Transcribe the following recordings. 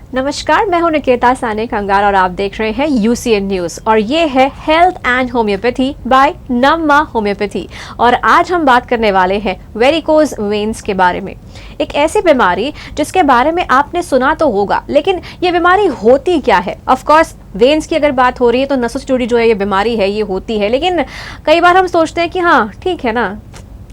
नमस्कार, मैं हूं निकेता साने कंगार और आप देख रहे हैं यूसीएन न्यूज़ और ये है health and homeopathy by Namma homeopathy. और आज हम बात करने वाले हैं वेरिकोज वेन्स के बारे में। एक ऐसी बीमारी जिसके बारे में आपने सुना तो होगा, लेकिन ये बीमारी होती क्या है। ऑफ कोर्स वेन्स की अगर बात हो रही है तो नसों से जुड़ी जो है ये बीमारी है, ये होती है। लेकिन कई बार हम सोचते हैं कि हाँ ठीक है ना,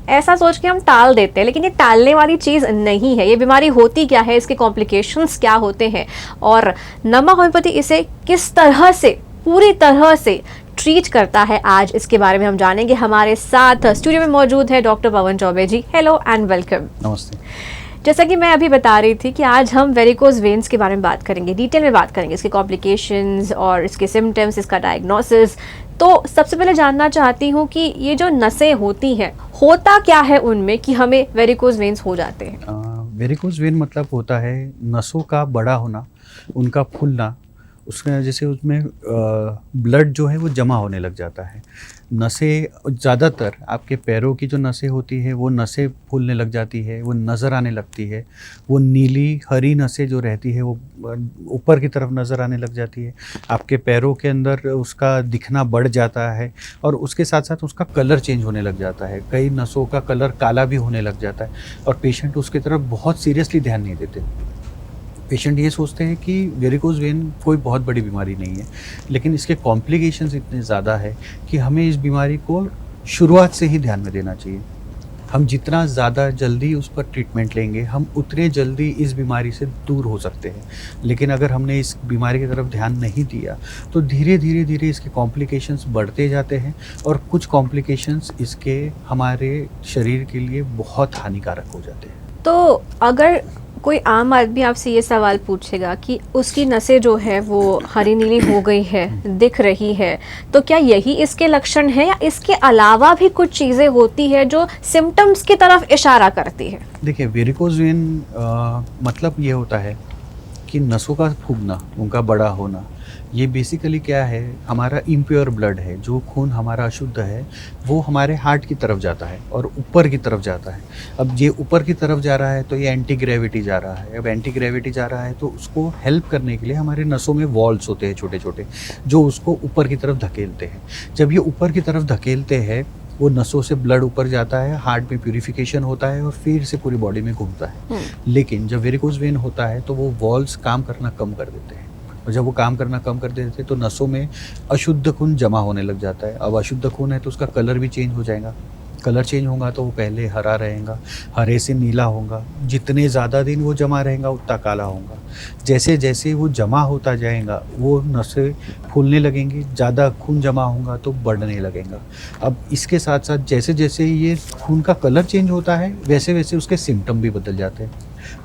ऐसा सोच के हम टाल देते हैं, लेकिन ये टालने वाली चीज़ नहीं है। ये बीमारी होती क्या है, इसके कॉम्प्लिकेशंस क्या होते हैं और नम्मा होम्योपैथी इसे किस तरह से पूरी तरह से ट्रीट करता है, आज इसके बारे में हम जानेंगे। हमारे साथ स्टूडियो में मौजूद है doctor Pavan Choubey ji. Hello and welcome. नमस्ते। जैसा कि मैं अभी बता रही थी कि आज हम वेरिकोज वेन्स के बारे में बात करेंगे, डिटेल में बात करेंगे, इसके कॉम्प्लिकेशंस और इसके सिम्टम्स, इसका डायग्नोसिस। तो सबसे पहले जानना चाहती हूँ कि ये जो नसें होती हैं, होता क्या है उनमें कि हमें वेरिकोज वेन्स हो जाते हैं। वेरिकोज वेन मतलब होता है नसों का बड़ा होना, उनका फूलना, उसका जैसे उसमें ब्लड जो है वो जमा होने लग जाता है। नसें ज़्यादातर आपके पैरों की जो नसें होती है वो नसें फूलने लग जाती है, वो नज़र आने लगती है। वो नीली हरी नसें जो रहती है वो ऊपर की तरफ नज़र आने लग जाती है। आपके पैरों के अंदर उसका दिखना बढ़ जाता है और उसके साथ साथ उसका कलर चेंज होने लग जाता है। कई नसों का कलर काला भी होने लग जाता है और पेशेंट उसकी तरफ बहुत सीरियसली ध्यान नहीं देते। पेशेंट ये सोचते हैं कि वेरिकोज वेन कोई बहुत बड़ी बीमारी नहीं है, लेकिन इसके कॉम्प्लिकेशंस इतने ज़्यादा है कि हमें इस बीमारी को शुरुआत से ही ध्यान में देना चाहिए। हम जितना ज़्यादा जल्दी उस पर ट्रीटमेंट लेंगे, हम उतने जल्दी इस बीमारी से दूर हो सकते हैं। लेकिन अगर हमने इस बीमारी की तरफ ध्यान नहीं दिया तो धीरे धीरे इसके कॉम्प्लिकेशंस बढ़ते जाते हैं और कुछ कॉम्प्लिकेशंस इसके हमारे शरीर के लिए बहुत हानिकारक हो जाते हैं। तो अगर कोई आम आदमी आपसे ये सवाल पूछेगा कि उसकी नसें जो है वो हरी नीली हो गई है, दिख रही है, तो क्या यही इसके लक्षण है या इसके अलावा भी कुछ चीज़ें होती है जो सिम्टम्स की तरफ इशारा करती है। देखिए, वेरिकोज वेन मतलब ये होता है कि नसों का फूगना, उनका बड़ा होना। ये बेसिकली क्या है, हमारा इम्प्योर ब्लड है, जो खून हमारा अशुद्ध है वो हमारे हार्ट की तरफ जाता है और ऊपर की तरफ जाता है। अब ये ऊपर की तरफ जा रहा है तो ये एंटी ग्रेविटी जा रहा है। अब एंटी ग्रेविटी जा रहा है तो उसको हेल्प करने के लिए हमारे नसों में वॉल्स होते हैं छोटे छोटे, जो उसको ऊपर की तरफ धकेलते हैं। जब ये ऊपर की तरफ धकेलते हैं वो नसों से ब्लड ऊपर जाता है, हार्ट में प्यूरिफिकेशन होता है और फिर से पूरी बॉडी में घूमता है। लेकिन जब वेरिकोज वेन होता है तो वो वॉल्स काम करना कम कर देते हैं और जब वो काम करना कम कर देते हैं तो नसों में अशुद्ध खून जमा होने लग जाता है। अब अशुद्ध खून है तो उसका कलर भी चेंज हो जाएगा। कलर चेंज होगा तो वो पहले हरा रहेगा, हरे से नीला होगा। जितने ज़्यादा दिन वो जमा रहेगा उतना काला होगा। जैसे जैसे वो जमा होता जाएगा वो नसें फूलने लगेंगी, ज़्यादा खून जमा होगा तो बढ़ने लगेगा। अब इसके साथ साथ जैसे जैसे ये खून का कलर चेंज होता है वैसे वैसे उसके सिम्टम भी बदल जाते हैं।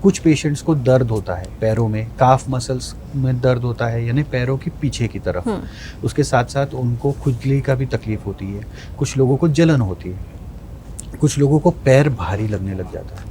कुछ पेशेंट्स को दर्द होता है पैरों में, काफ मसल्स में दर्द होता है, यानी पैरों की पीछे की तरफ। उसके साथ साथ उनको खुजली का भी तकलीफ होती है। कुछ लोगों को जलन होती है, कुछ लोगों को पैर भारी लगने लग जाता है।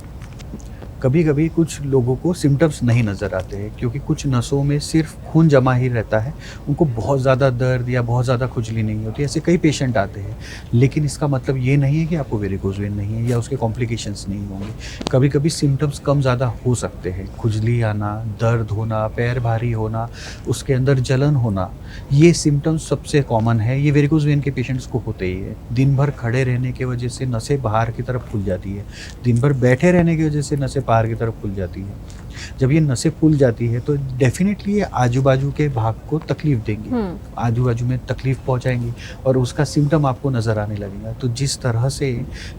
कभी कभी कुछ लोगों को सिम्टम्स नहीं नज़र आते हैं क्योंकि कुछ नसों में सिर्फ खून जमा ही रहता है, उनको बहुत ज़्यादा दर्द या बहुत ज़्यादा खुजली नहीं होती। ऐसे कई पेशेंट आते हैं, लेकिन इसका मतलब ये नहीं है कि आपको वेरिकोज वेन नहीं है या उसके कॉम्प्लिकेशंस नहीं होंगे। कभी कभी सिम्टम्स कम ज़्यादा हो सकते हैं, खुजली आना, दर्द होना, पैर भारी होना, उसके अंदर जलन होना, ये सिम्टम्स सबसे कॉमन है। ये वेरिकोज वेन के पेशेंट्स को होते ही है। दिन भर खड़े रहने की वजह से नसें बाहर की तरफ खुल जाती है, दिन भर बैठे रहने की वजह से नसें बाहर की तरफ खुल जाती है। जब ये नसें फूल जाती है तो डेफिनेटली ये आजू बाजू के भाग को तकलीफ देंगी, आजू बाजू में तकलीफ पहुंचाएंगी और उसका सिम्टम आपको नजर आने लगेगा। तो जिस तरह से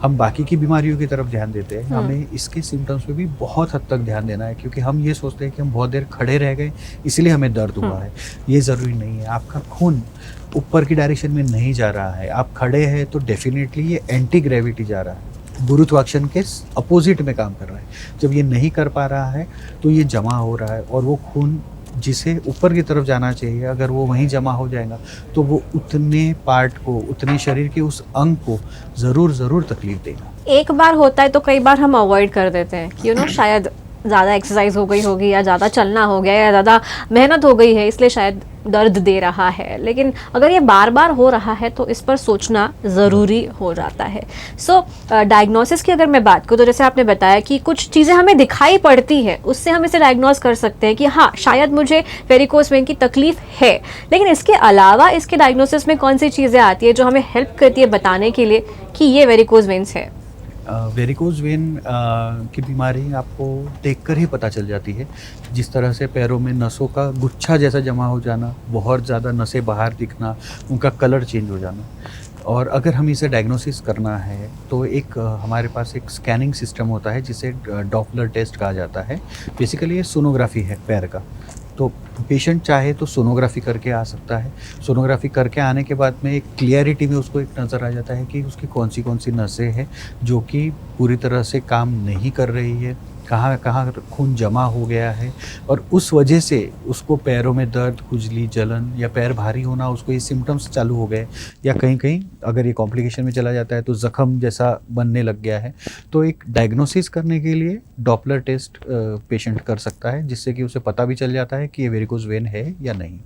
हम बाकी की बीमारियों की तरफ ध्यान देते हैं, हमें इसके सिम्टम्स पे भी बहुत हद तक ध्यान देना है, क्योंकि हम ये सोचते हैं कि हम बहुत देर खड़े रह गए इसलिए हमें दर्द हुआ है। ये ज़रूरी नहीं है। आपका खून ऊपर की डायरेक्शन में नहीं जा रहा है, आप खड़े हैं तो डेफिनेटली ये एंटी ग्रेविटी जा रहा है, गुरुत्वाकर्षण के अपोजिट में काम कर रहा है। जब ये नहीं कर पा रहा है तो ये जमा हो रहा है और वो खून जिसे ऊपर की तरफ जाना चाहिए, अगर वो वहीं जमा हो जाएगा तो वो उतने पार्ट को, उतने शरीर के उस अंग को ज़रूर तकलीफ देगा। एक बार होता है तो कई बार हम अवॉइड कर देते हैं कि शायद ज़्यादा एक्सरसाइज हो गई होगी या ज़्यादा चलना हो गया या ज़्यादा मेहनत हो गई है, इसलिए शायद दर्द दे रहा है। लेकिन अगर ये बार बार हो रहा है तो इस पर सोचना ज़रूरी हो जाता है। सो डायग्नोसिस की अगर मैं बात करूँ तो जैसे आपने बताया कि कुछ चीज़ें हमें दिखाई पड़ती है, उससे हम इसे डायग्नोस कर सकते हैं कि हाँ, शायद मुझे वेरिकोस वेन की तकलीफ है। लेकिन इसके अलावा इसके डायग्नोसिस में कौन सी चीज़ें आती है जो हमें हेल्प करती है बताने के लिए कि ये वेरिकोस वेन्स है? वेरिकोज वेन की बीमारी आपको देखकर ही पता चल जाती है। जिस तरह से पैरों में नसों का गुच्छा जैसा जमा हो जाना, बहुत ज़्यादा नसें बाहर दिखना, उनका कलर चेंज हो जाना। और अगर हमें इसे डायग्नोसिस करना है तो एक हमारे पास एक स्कैनिंग सिस्टम होता है जिसे डॉपलर टेस्ट कहा जाता है। बेसिकली ये सोनोग्राफी है पैर का। तो पेशेंट चाहे तो सोनोग्राफी करके आ सकता है। सोनोग्राफी करके आने के बाद में एक क्लियरिटी में उसको एक नज़र आ जाता है कि उसकी कौन सी नसें हैं जो कि पूरी तरह से काम नहीं कर रही है, कहाँ कहाँ खून जमा हो गया है, और उस वजह से उसको पैरों में दर्द, खुजली, जलन या पैर भारी होना, उसको ये सिम्टम्स चालू हो गए, या कहीं कहीं अगर ये कॉम्प्लिकेशन में चला जाता है तो ज़ख़म जैसा बनने लग गया है। तो एक डायग्नोसिस करने के लिए डॉपलर टेस्ट पेशेंट कर सकता है, जिससे कि उसे पता भी चल जाता है कि ये वेरिकोज वेन है या नहीं।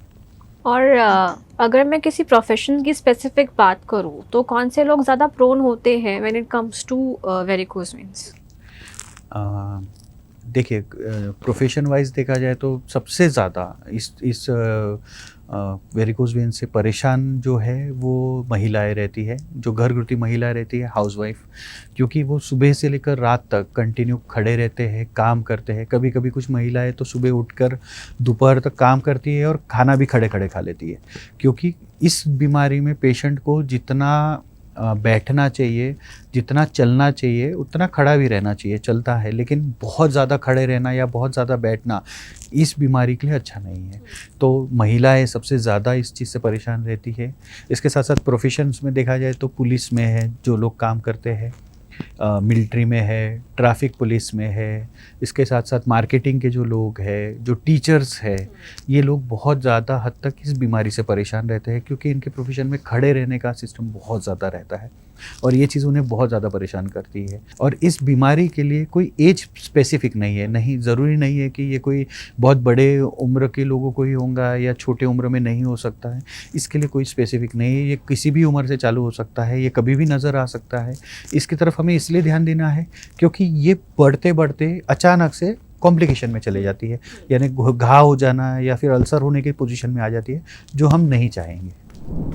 और अगर मैं किसी प्रोफेशन की स्पेसिफिक बात करूँ तो कौन से लोग ज़्यादा प्रोन होते हैं when it comes to varicose veins? Uh, देखिए, प्रोफेशन वाइज देखा जाए तो सबसे ज़्यादा इस वेरिकोज वेन से परेशान जो है वो महिलाएं रहती है, जो घर गृहस्थी महिलाएं रहती है, हाउसवाइफ। क्योंकि वो सुबह से लेकर रात तक कंटिन्यू खड़े रहते हैं, काम करते हैं। कभी कभी कुछ महिलाएं तो सुबह उठकर दोपहर तक काम करती है और खाना भी खड़े खड़े खा लेती है। क्योंकि इस बीमारी में पेशेंट को जितना बैठना चाहिए, जितना चलना चाहिए, उतना खड़ा भी रहना चाहिए। चलता है, लेकिन बहुत ज़्यादा खड़े रहना या बहुत ज़्यादा बैठना इस बीमारी के लिए अच्छा नहीं है। तो महिलाएं सबसे ज़्यादा इस चीज़ से परेशान रहती है। इसके साथ साथ प्रोफेशंस में देखा जाए तो पुलिस में है जो लोग काम करते हैं, मिलिट्री में है, ट्रैफिक पुलिस में है, इसके साथ साथ मार्केटिंग के जो लोग हैं, जो टीचर्स हैं, ये लोग बहुत ज़्यादा हद तक इस बीमारी से परेशान रहते हैं, क्योंकि इनके प्रोफेशन में खड़े रहने का सिस्टम बहुत ज़्यादा रहता है और ये चीज़ उन्हें बहुत ज़्यादा परेशान करती है। और इस बीमारी के लिए कोई एज स्पेसिफिक नहीं है, नहीं ज़रूरी नहीं है कि ये कोई बहुत बड़े उम्र के लोगों को ही होगा या छोटे उम्र में नहीं हो सकता है। इसके लिए कोई स्पेसिफिक नहीं है, ये किसी भी उम्र से चालू हो सकता है, ये कभी भी नज़र आ सकता है। इसकी तरफ हमें इसलिए ध्यान देना है क्योंकि ये बढ़ते बढ़ते अचानक से कॉम्प्लिकेशन में चले जाती है, यानी घाव हो जाना या फिर अल्सर होने की पोजीशन में आ जाती है, जो हम नहीं चाहेंगे।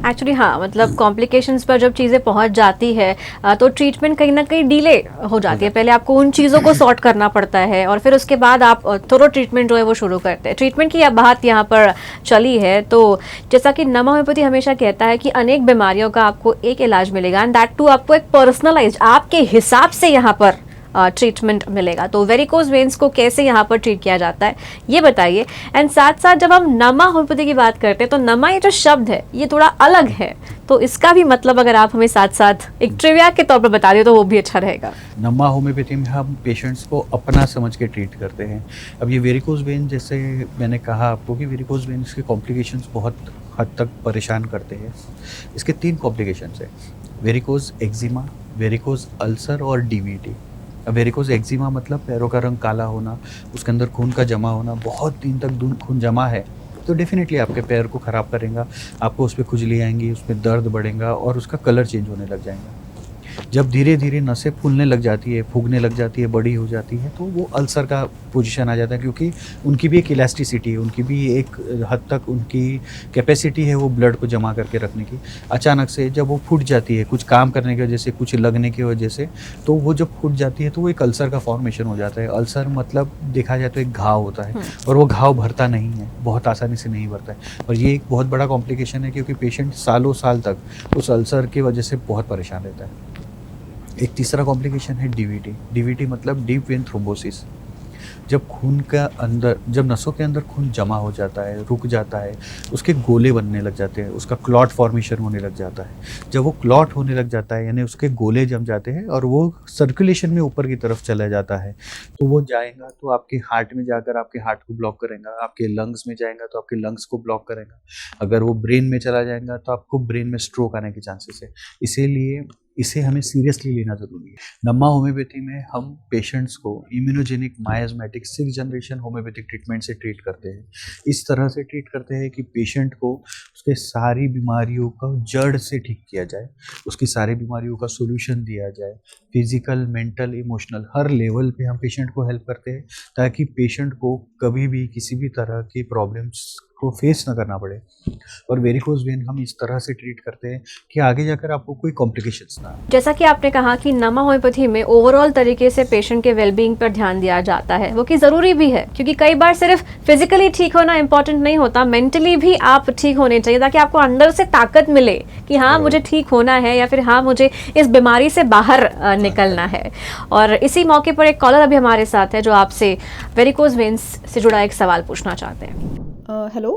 एक्चुअली हाँ, मतलब कॉम्प्लिकेशंस पर जब चीज़ें पहुंच जाती है तो ट्रीटमेंट कहीं ना कहीं डिले हो जाती है। पहले आपको उन चीज़ों को सॉर्ट करना पड़ता है और फिर उसके बाद आप थोड़ा ट्रीटमेंट जो है वो शुरू करते हैं। ट्रीटमेंट की बात यहाँ पर चली है तो जैसा कि नमा होम्योपैथी हमेशा कहता है कि अनेक बीमारियों का आपको एक इलाज मिलेगा एंड दैट टू आपको एक पर्सनलाइज्ड आपके हिसाब से यहाँ पर ट्रीटमेंट मिलेगा। तो वेरिकोज वेन्स को कैसे यहाँ पर ट्रीट किया जाता है ये बताइए। एंड साथ साथ जब हम नमा होम्योपैथी की बात करते हैं तो नमा ये जो शब्द है ये थोड़ा अलग है, तो इसका भी मतलब अगर आप हमें साथ साथ एक ट्रिविया के तौर पर बता दें तो वो भी अच्छा रहेगा। नमा होम्योपैथी में हम पेशेंट्स को अपना समझ के ट्रीट करते हैं। अब ये वेरिकोज वेन, जैसे मैंने कहा आपको कि वेरिकोज वेन के कॉम्प्लिकेशंस बहुत हद तक परेशान करते हैं। इसके 3 कॉम्प्लिकेशंस हैं: वेरिकोज एक्जिमा, वेरिकोज अल्सर और डीवीटी। वेरिकोज एक्जिमा मतलब पैरों का रंग काला होना, उसके अंदर खून का जमा होना, बहुत दिन तक खून जमा है तो डेफिनेटली आपके पैर को ख़राब करेगा, आपको उस पर खुजली आएंगी, उसमें दर्द बढ़ेगा और उसका कलर चेंज होने लग जाएगा। जब धीरे धीरे नसें फूलने लग जाती है, फूगने लग जाती है, बड़ी हो जाती है, तो वो अल्सर का पोजीशन आ जाता है, क्योंकि उनकी भी एक इलास्टिसिटी है, उनकी भी एक हद तक उनकी कैपेसिटी है वो ब्लड को जमा करके रखने की। अचानक से जब वो फूट जाती है, कुछ काम करने की वजह से, कुछ लगने की वजह से, तो वो जब फूट जाती है तो वो एक अल्सर का फॉर्मेशन हो जाता है। अल्सर मतलब देखा जाए तो एक घाव होता है और वो घाव भरता नहीं है, बहुत आसानी से नहीं भरता है, और ये एक बहुत बड़ा कॉम्प्लिकेशन है क्योंकि पेशेंट सालों साल तक उस अल्सर की वजह से बहुत परेशान रहता है। एक तीसरा कॉम्प्लिकेशन है डीवीटी। डीवीटी मतलब डीप वेन थ्रोम्बोसिस। जब नसों के अंदर खून जमा हो जाता है, रुक जाता है, उसके गोले बनने लग जाते हैं, उसका क्लॉट फॉर्मेशन होने लग जाता है। जब वो क्लॉट होने लग जाता है यानी उसके गोले जम जाते हैं और वो सर्कुलेशन में ऊपर की तरफ चला जाता है, तो वो जाएगा तो आपके हार्ट में जाकर आपके हार्ट को ब्लॉक करेगा, आपके लंग्स में जाएगा तो आपके लंग्स को ब्लॉक करेगा, अगर वो ब्रेन में चला जाएगा तो आपको ब्रेन में स्ट्रोक आने के चांसेस है। इसीलिए इसे हमें सीरियसली लेना ज़रूरी है। नम्मा होम्योपैथी में हम पेशेंट्स को immunogenic miasmatic 6th generation homeopathic treatment से ट्रीट करते हैं। इस तरह से ट्रीट करते हैं कि पेशेंट को उसके सारी बीमारियों का जड़ से ठीक किया जाए, उसकी सारी बीमारियों का सॉल्यूशन दिया जाए। फिजिकल, मेंटल, इमोशनल हर लेवल पे हम पेशेंट को हेल्प करते हैं ताकि पेशेंट को कभी भी किसी भी तरह की प्रॉब्लम्स को फेस ना करना पड़े। और वेरिकोज वेन हम इस तरह से ट्रीट करते हैं कि आगे जाकर आपको कोई कॉम्प्लिकेशंस ना आए। जैसा कि आपने कहा कि नमा होम्योपैथी में ओवरऑल तरीके से पेशेंट के वेलबींग पर ध्यान दिया जाता है, वो कि ज़रूरी भी है, क्योंकि कई बार सिर्फ फिजिकली ठीक होना इंपॉर्टेंट नहीं होता, मेंटली भी आप ठीक होने चाहिए ताकि आपको अंदर से ताकत मिले कि हाँ मुझे ठीक होना है या फिर हाँ मुझे इस बीमारी से बाहर निकलना है। और इसी मौके पर एक कॉलर अभी हमारे साथ है जो आपसे वेरिकोज वेन्स से जुड़ा एक सवाल पूछना चाहते हैं। हेलो।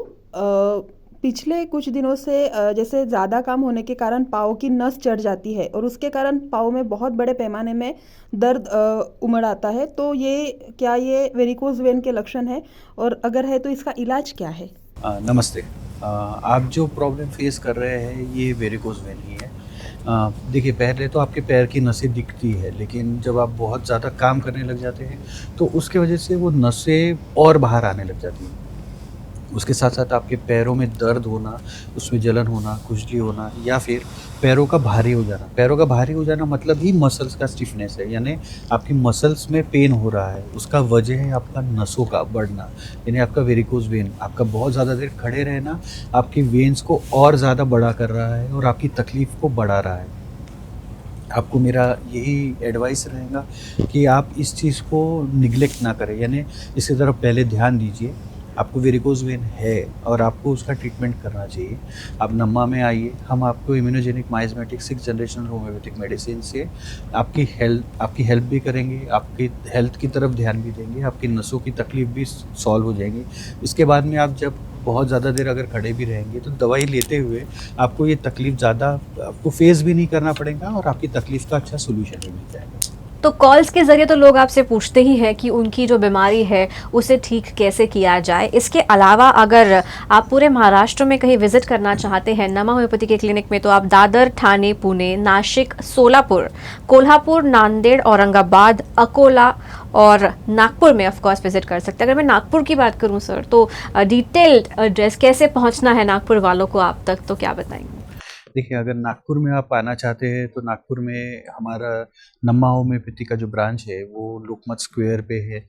पिछले कुछ दिनों से जैसे ज़्यादा काम होने के कारण पाँव की नस चढ़ जाती है और उसके कारण पाँव में बहुत बड़े पैमाने में दर्द उमड़ आता है, तो ये वेरिकोज वेन के लक्षण है और अगर है तो इसका इलाज क्या है? नमस्ते। आप जो प्रॉब्लम फेस कर रहे हैं ये वेरिकोज वेन ही है। देखिए, पहले तो आपके पैर की नसें दिखती है, लेकिन जब आप बहुत ज़्यादा काम करने लग जाते हैं तो उसके वजह से वो नसें और बाहर आने लग जाती हैं। उसके साथ साथ आपके पैरों में दर्द होना, उसमें जलन होना, खुजली होना या फिर पैरों का भारी हो जाना। पैरों का भारी हो जाना मतलब ही मसल्स का स्टिफनेस है, यानी आपकी मसल्स में पेन हो रहा है। उसका वजह है आपका नसों का बढ़ना, यानी आपका वेरिकोज वेन। आपका बहुत ज़्यादा देर खड़े रहना आपकी वेन्स को और ज़्यादा बड़ा कर रहा है और आपकी तकलीफ़ को बढ़ा रहा है। आपको मेरा यही एडवाइस रहेगा कि आप इस चीज़ को निगलेक्ट ना करें, यानी इसकी तरफ पहले ध्यान दीजिए। आपको वेरिकोज वेन है और आपको उसका ट्रीटमेंट करना चाहिए। आप नम्मा में आइए, हम आपको immunogenic miasmatic 6th generation homeopathic medicine से आपकी हेल्प भी करेंगे, आपकी हेल्थ की तरफ ध्यान भी देंगे, आपकी नसों की तकलीफ भी सॉल्व हो जाएंगी। इसके बाद में आप जब बहुत ज़्यादा देर अगर खड़े भी रहेंगे तो दवाई लेते हुए आपको ये तकलीफ़ ज़्यादा आपको फेस भी नहीं करना पड़ेगा और आपकी तकलीफ़ का अच्छा सोल्यूशन भी मिल जाएगा। तो कॉल्स के जरिए तो लोग आपसे पूछते ही हैं कि उनकी जो बीमारी है उसे ठीक कैसे किया जाए। इसके अलावा अगर आप पूरे महाराष्ट्र में कहीं विजिट करना चाहते हैं नमा होम्योपैथी के क्लिनिक में, तो आप दादर, ठाणे, पुणे, नासिक, सोलापुर, कोल्हापुर, नांदेड़, औरंगाबाद, अकोला और नागपुर में ऑफ कोर्स विजिट कर सकते हैं। अगर मैं नागपुर की बात करूं सर, तो डिटेल्ड एड्रेस कैसे पहुंचना है नागपुर वालों को आप तक, तो क्या बताएंगे? देखिए, अगर नागपुर में आप आना चाहते हैं तो नागपुर में हमारा नम्मा होम्योपैथी का जो ब्रांच है वो लोकमत स्क्वायर पे है।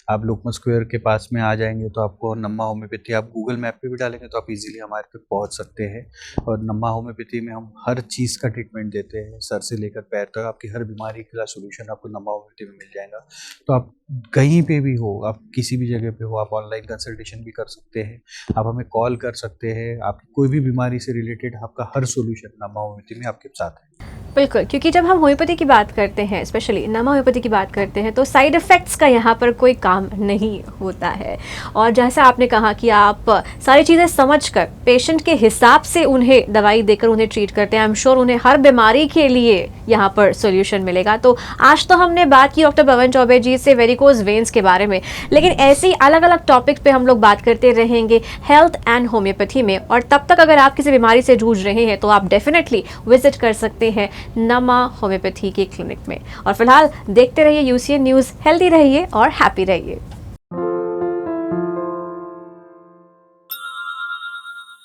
आप लोकमत स्क्वायर के पास में आ जाएंगे तो आपको नम्मा होम्योपैथी, आप गूगल मैप पे भी डालेंगे तो आप इजीली हमारे पे पहुंच सकते हैं। और नम्मा होम्योपैथी में हम हर चीज़ का ट्रीटमेंट देते हैं, सर से लेकर पैर तक। आपकी हर बीमारी का सोल्यूशन आपको नम्मा होम्योपैथी में मिल जाएगा। तो आप कहीं पे भी हो, आप किसी भी जगह पे हो, आप ऑनलाइन कंसल्टेशन भी कर सकते हैं, आप हमें कॉल कर सकते हैं। आपकी कोई भी बीमारी से रिलेटेड आपका हर सोल्यूशन नम्मा होम्योपैथी में आपके साथ है। बिल्कुल, क्योंकि जब हम होम्योपैथी की बात करते हैं, स्पेशली नमा होम्योपैथी की बात करते हैं, तो साइड इफ़ेक्ट्स का यहाँ पर कोई काम नहीं होता है। और जैसा आपने कहा कि आप सारी चीज़ें समझकर पेशेंट के हिसाब से उन्हें दवाई देकर उन्हें ट्रीट करते हैं। आई एम श्योर उन्हें हर बीमारी के लिए यहाँ पर सोल्यूशन मिलेगा। तो आज तो हमने बात की डॉक्टर पवन चौबे जी से वेरिकोज वेन्स के बारे में, लेकिन ऐसी अलग अलग टॉपिक पे हम लोग बात करते रहेंगे हेल्थ एंड होम्योपैथी में। और तब तक अगर आप किसी बीमारी से जूझ रहे हैं तो आप डेफिनेटली विजिट कर सकते हैं नमा होम्योपैथी के क्लिनिक में। और फिलहाल देखते रहिए UCN न्यूज़, हेल्दी रहिए और हैप्पी रहिए।